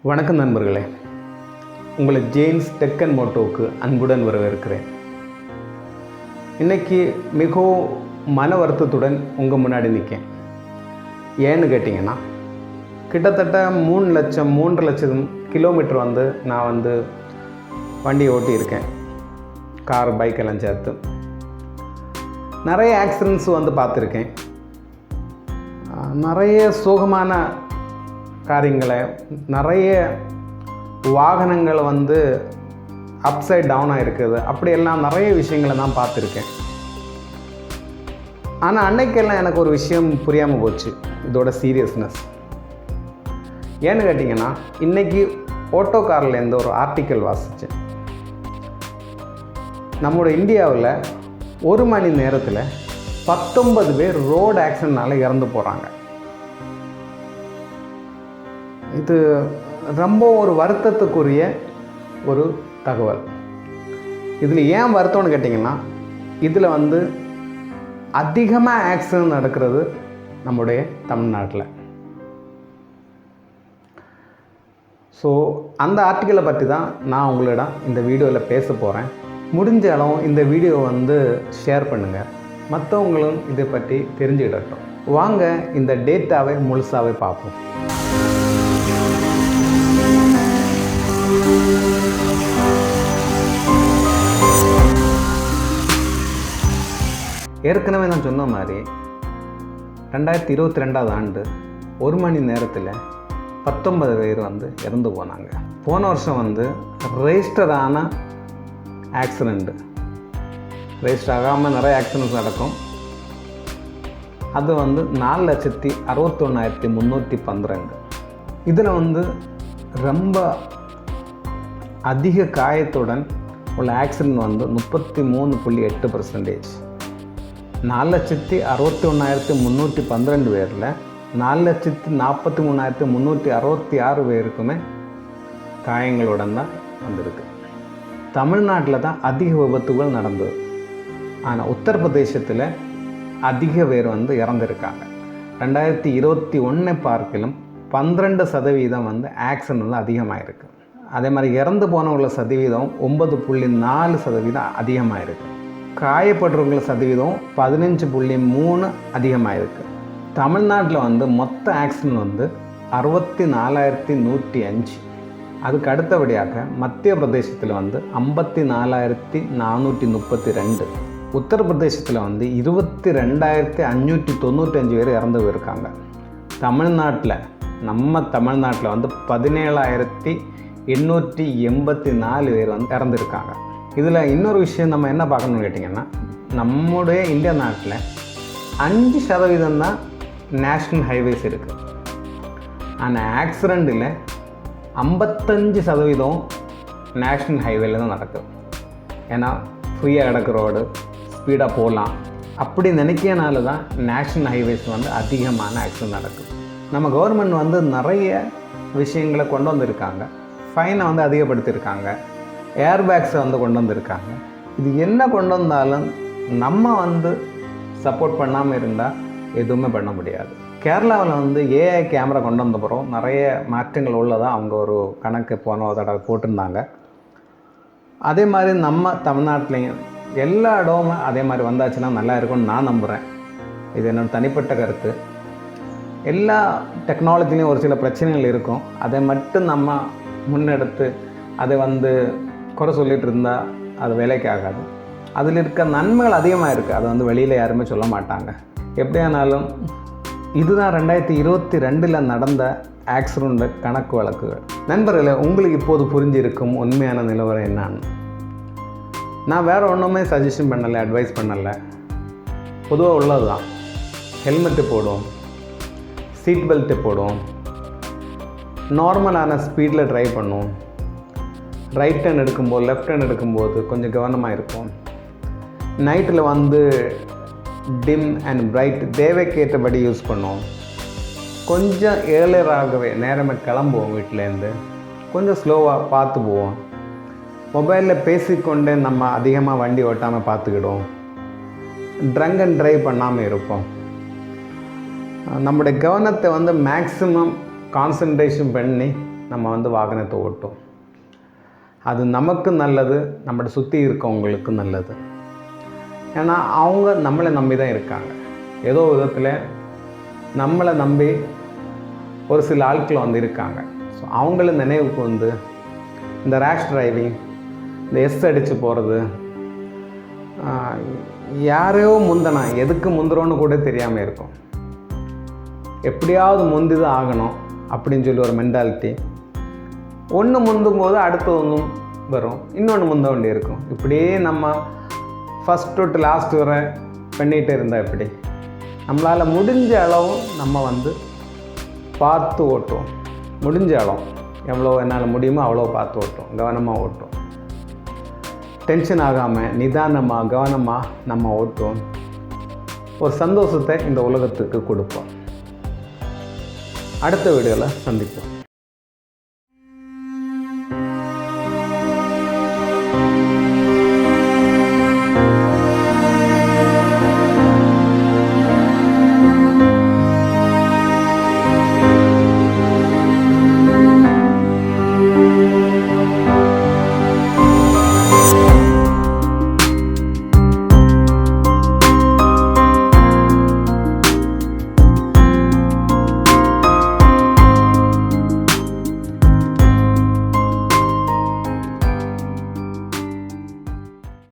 வணக்கம் நண்பர்களே, உங்களை ஜேம்ஸ் டெக் அண்ட் மோட்டோவுக்கு அன்புடன் வரவேற்கிறேன். இன்றைக்கி மிகவும் மன வருத்தத்துடன் உங்கள் முன்னாடி நிற்கேன். ஏன்னு கேட்டிங்கன்னா, கிட்டத்தட்ட 3 லட்சம் கிலோமீட்டர் நான் வண்டி ஓட்டியிருக்கேன். கார், பைக் எல்லாம் சேர்த்து நிறைய ஆக்சிடென்ட்ஸ் பார்த்துருக்கேன். நிறைய சோகமான காரியங்களை, நிறைய வாகனங்கள் அப்சைட் டவுனாக இருக்குது. அப்படியெல்லாம் நிறைய விஷயங்களை நான் பார்த்துருக்கேன். ஆனால் அன்னைக்கெல்லாம் எனக்கு ஒரு விஷயம் புரியாமல் போச்சு, இதோட சீரியஸ்னஸ். ஏன்னு கேட்டிங்கன்னா, இன்றைக்கி ஆட்டோகார்லேருந்து ஒரு ஆர்டிக்கல் வாசித்தேன். நம்மளோட இந்தியாவில் 1 மணி நேரத்தில் 19 பேர் ரோடு ஆக்சிடென்ட்னால இறந்து போகிறாங்க. இது ரொம்ப ஒரு வருத்தத்துக்குரிய ஒரு தகவல். இதில் ஏன் வருத்தம்னு கேட்டிங்கன்னா, இதில் அதிகமாக ஆக்சிடென்ட் நடக்கிறது நம்முடைய தமிழ்நாட்டில். ஸோ அந்த ஆர்டிக்கலை பற்றி தான் நான் உங்களிடம் இந்த வீடியோவில் பேச போகிறேன். முடிஞ்ச அளவு இந்த வீடியோவை ஷேர் பண்ணுங்கள், மற்றவங்களும் இதை பற்றி தெரிஞ்சுக்கிடட்டும். வாங்க இந்த டேட்டாவை முழுசாகவே பார்ப்போம். ஏற்கனவே நான் சொன்ன மாதிரி 2022 ஆண்டு 1 மணி நேரத்தில் 19 பேர் இறந்து போனாங்க. போன வருஷம் ரெஜிஸ்டரான ஆக்சிடெண்ட்டு, ரெஜிஸ்டர் ஆகாமல் நிறைய ஆக்சிடெண்ட்ஸ் நடக்கும். அது 4,61,312. இதில் ரொம்ப அதிக காயத்துடன் உள்ள ஆக்சிடெண்ட் 33.8%. 4,61,312 பேரில் 4,43,366 பேருக்குமே காயங்களுடன் தான் வந்திருக்கு. தமிழ்நாட்டில் தான் அதிக விபத்துகள் நடந்தது. ஆனால் உத்தரப்பிரதேசத்தில் அதிக பேர் இறந்துருக்காங்க. 2021 பார்க்கிலும் 12% ஆக்சிடெண்ட் அதிகமாக இருக்குது. அதே மாதிரி இறந்து போனவங்கள சதவீதம் 9.4% அதிகமாக இருக்குது. காயப்படுறவங்கள சதவீதம் 15.3 அதிகமாக இருக்குது. தமிழ்நாட்டில் மொத்த ஆக்சிடெண்ட் 64,105. அதுக்கு அடுத்தபடியாக மத்திய பிரதேசத்தில் 54,432. உத்தரப்பிரதேசத்தில் 22,595 பேர் இறந்து போயிருக்காங்க. தமிழ்நாட்டில், நம்ம தமிழ்நாட்டில் 17,884 பேர் இறந்துருக்காங்க. இதில் இன்னொரு விஷயம் நம்ம என்ன பார்க்கணும்னு கேட்டிங்கன்னா, நம்முடைய இந்தியா நாட்டில் 5% தான் நேஷ்னல் ஹைவேஸ் இருக்குது. ஆனால் ஆக்சிடெண்ட்டில் 55% நேஷ்னல் ஹைவேல தான் நடக்குது. ஏன்னா ஃப்ரீயாக கிடக்கிற ரோடு, ஸ்பீடாக போகலாம் அப்படி நினைக்கிறனால தான் நேஷ்னல் ஹைவேஸ் அதிகமான ஆக்சிடெண்ட் நடக்குது. நம்ம கவர்மெண்ட் நிறைய விஷயங்களை கொண்டு வந்திருக்காங்க. ஃபைனை அதிகப்படுத்தியிருக்காங்க, ஏர்பேக்ஸை கொண்டு வந்திருக்காங்க. இது என்ன கொண்டு வந்தாலும் நம்ம சப்போர்ட் பண்ணாமல் இருந்தால் எதுவுமே பண்ண முடியாது. கேரளாவில் ஏஐ கேமரா கொண்டு வந்த பிறகு நிறைய மாற்றங்கள் உள்ளதாக அவங்க ஒரு கணக்கு போன தடவை போட்டிருந்தாங்க. அதே மாதிரி நம்ம தமிழ்நாட்டிலையும் எல்லா இடமும் அதே மாதிரி வந்தாச்சுன்னா நல்லா இருக்கும்னு நான் நம்புகிறேன். இது என்னோடய தனிப்பட்ட கருத்து. எல்லா டெக்னாலஜிலையும் ஒரு சில பிரச்சனைகள் இருக்கும். அதை மட்டும் நம்ம முன்னெடுத்து அதை குறை சொல்லிகிட்டு இருந்தால் அது வேலைக்கு ஆகாது. அதில் இருக்க நன்மைகள் அதிகமாக இருக்குது. அதை வெளியில் யாருமே சொல்ல மாட்டாங்க. எப்படியானாலும் இதுதான் 2022 நடந்த ஆக்சிடெண்ட் கணக்கு வழக்குகள். நண்பர்களே, உங்களுக்கு இப்போது புரிஞ்சிருக்கும் உண்மையான நிலவரம் என்னான்னு. நான் வேறு ஒன்றுமே சஜஷன் பண்ணலை, அட்வைஸ் பண்ணலை. பொதுவாக உள்ளது தான். ஹெல்மெட்டு போடும், சீட் பெல்ட்டு போடும், நார்மலான ஸ்பீடில் ட்ரைவ் பண்ணும், ரைட் டர்ன் எடுக்கும்போது, லெஃப்ட் டர்ன் எடுக்கும்போது கொஞ்சம் கவனமாக இருக்கும். நைட்டில் டிம் அண்ட் பிரைட் தேவைக்கேற்றபடி யூஸ் பண்ணுவோம். கொஞ்சம் ஏர்லியராகவே நேரமே கிளம்புவோம். வீட்டிலேருந்து கொஞ்சம் ஸ்லோவாக பார்த்து போவோம். மொபைலில் பேசிக்கொண்டே நம்ம அதிகமாக வண்டி ஓட்டாமல் பார்த்துக்கிடுவோம். ட்ரங்க் அண்ட் ட்ரைவ் பண்ணாமல் இருப்போம். நம்முடைய கவனத்தை மேக்ஸிமம் கான்சன்ட்ரேஷன் பண்ணி நம்ம வந்து வாகனத்தை ஓட்டும். அது நமக்கு நல்லது, நம்மளை சுற்றி இருக்கவங்களுக்கு நல்லது. ஏன்னா அவங்க நம்மளை நம்பி தான் இருக்காங்க. ஏதோ விதத்தில் நம்மளை நம்பி ஒரு சில ஆட்கள் வந்து இருக்காங்க. ஸோ அவங்கள நினைவுக்கு வந்து இந்த ரேஷ் டிரைவிங், இந்த எஸ் அடித்து போகிறது, யாரையோ முந்தனா எதுக்கு முந்துறோன்னு கூட தெரியாமல் இருக்கும். எப்படியாவது முந்தி தான் ஆகணும் அப்படின்னு சொல்லி ஒரு மென்டாலிட்டி. ஒன்று முந்தும் போது அடுத்து ஒன்றும் வரும், இன்னொன்று முந்த வேண்டி இருக்கும். இப்படியே நம்ம ஃபஸ்ட்டு டு லாஸ்ட் வரை பண்ணிகிட்டே இருந்தால் எப்படி? நம்மளால் முடிஞ்ச அளவு நம்ம வந்து பார்த்து ஓட்டுவோம். முடிஞ்ச அளவு எவ்வளோ என்னால் முடியுமோ அவ்வளோ பார்த்து ஓட்டும், கவனமாக ஓட்டும். டென்ஷன் ஆகாமல் நிதானமாக கவனமாக நம்ம ஓட்டுவோம். ஒரு சந்தோஷத்தை இந்த உலகத்துக்கு கொடுப்போம். அடுத்த வீடியோவில் சந்திப்போம்.